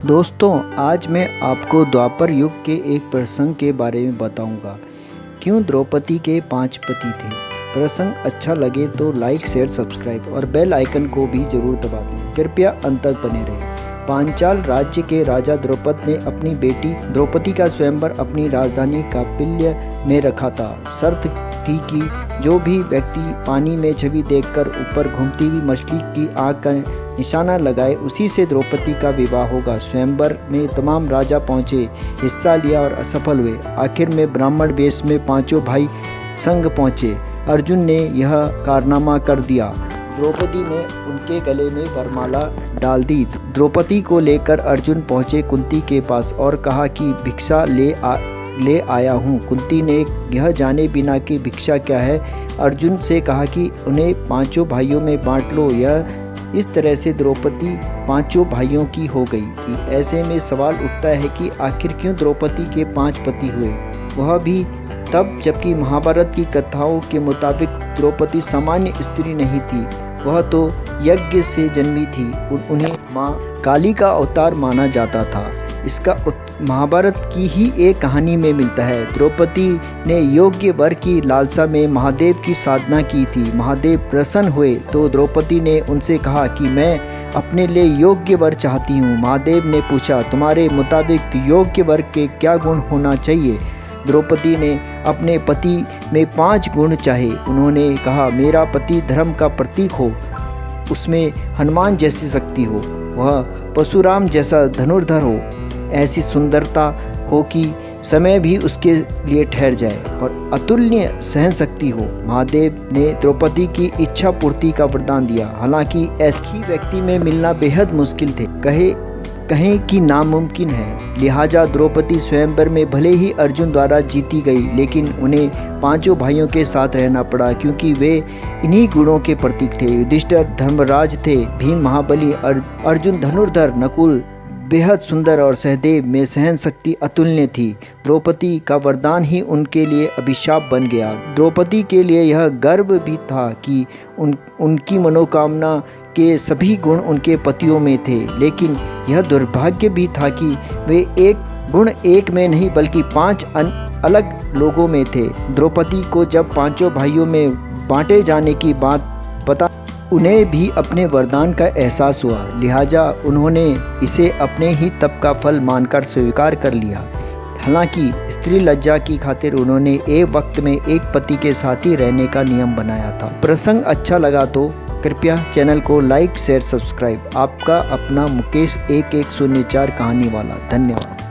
दोस्तों, आज मैं आपको द्वापर युग के एक प्रसंग के बारे में बताऊंगा। क्यों द्रौपदी के 5 पति थे। प्रसंग अच्छा लगे तो लाइक, शेयर, सब्सक्राइब और बेल आइकन को भी जरूर दबा दें। कृपया अंत तक बने रहें। पांचाल राज्य के राजा द्रौपद ने अपनी बेटी द्रौपदी का स्वयंवर अपनी राजधानी कौपिल्य में रखा था। शर्त थी कि जो भी व्यक्ति पानी में छवि देखकर ऊपर घूमती हुई मछली की आंख का निशाना लगाए, उसी से द्रौपदी का विवाह होगा। स्वयंवर में तमाम राजा पहुंचे, हिस्सा लिया और असफल हुए। आखिर में ब्राह्मण वेश में 5 भाई संग पहुंचे। अर्जुन ने यह कारनामा कर दिया। द्रौपदी ने उनके गले में वरमाला डाल दी। द्रौपदी को लेकर अर्जुन पहुंचे कुंती के पास और कहा कि भिक्षा ले आया हूँ। कुंती ने यह जाने बिना कि भिक्षा क्या है, अर्जुन से कहा कि उन्हें 5 भाइयों में बांट लो। यह इस तरह से द्रौपदी 5 भाइयों की हो गई थी। ऐसे में सवाल उठता है कि आखिर क्यों द्रौपदी के 5 पति हुए, वह भी तब जबकि महाभारत की कथाओं के मुताबिक द्रौपदी सामान्य स्त्री नहीं थी, वह तो यज्ञ से जन्मी थी। उन्हें माँ काली का अवतार माना जाता था। इसका महाभारत की ही एक कहानी में मिलता है। द्रौपदी ने योग्य वर की लालसा में महादेव की साधना की थी। महादेव प्रसन्न हुए तो द्रौपदी ने उनसे कहा कि मैं अपने लिए योग्य वर चाहती हूँ। महादेव ने पूछा, तुम्हारे मुताबिक योग्य वर के क्या गुण होना चाहिए। द्रौपदी ने अपने पति में 5 गुण चाहे। उन्होंने कहा, मेरा पति धर्म का प्रतीक हो, उसमें हनुमान जैसी शक्ति हो, वह परशुराम जैसा धनुर्धर हो, ऐसी सुंदरता हो कि समय भी उसके लिए ठहर जाए और अतुल्य सहन शक्ति हो। महादेव ने द्रौपदी की इच्छा पूर्ति का वरदान दिया। हालांकि ऐसी व्यक्ति में मिलना बेहद मुश्किल थे, कहें कि नामुमकिन है। लिहाजा द्रौपदी स्वयंवर में भले ही अर्जुन द्वारा जीती गई, लेकिन उन्हें 5 भाइयों के साथ रहना पड़ा, क्योंकि वे इन्हीं गुणों के प्रतीक थे। युधिष्ठिर धर्मराज थे, भीम महाबली, अर्जुन धनुर्धर, नकुल बेहद सुंदर और सहदेव में सहन शक्ति अतुलनीय थी। द्रौपदी का वरदान ही उनके लिए अभिशाप बन गया। द्रौपदी के लिए यह गर्व भी था कि उनकी मनोकामना के सभी गुण उनके पतियों में थे, लेकिन यह दुर्भाग्य भी था कि वे एक में नहीं बल्कि 5 अलग लोगों में थे। द्रौपदी को जब 5 भाइयों में बांटे जाने की बात पता, उन्हें भी अपने वरदान का एहसास हुआ। लिहाजा उन्होंने इसे अपने ही तप का फल मानकर स्वीकार कर लिया। हालांकि स्त्री लज्जा की खातिर उन्होंने एक वक्त में एक पति के साथ ही रहने का नियम बनाया था। प्रसंग अच्छा लगा तो कृपया चैनल को लाइक, शेयर, सब्सक्राइब। आपका अपना मुकेश 1104 कहानी वाला। धन्यवाद।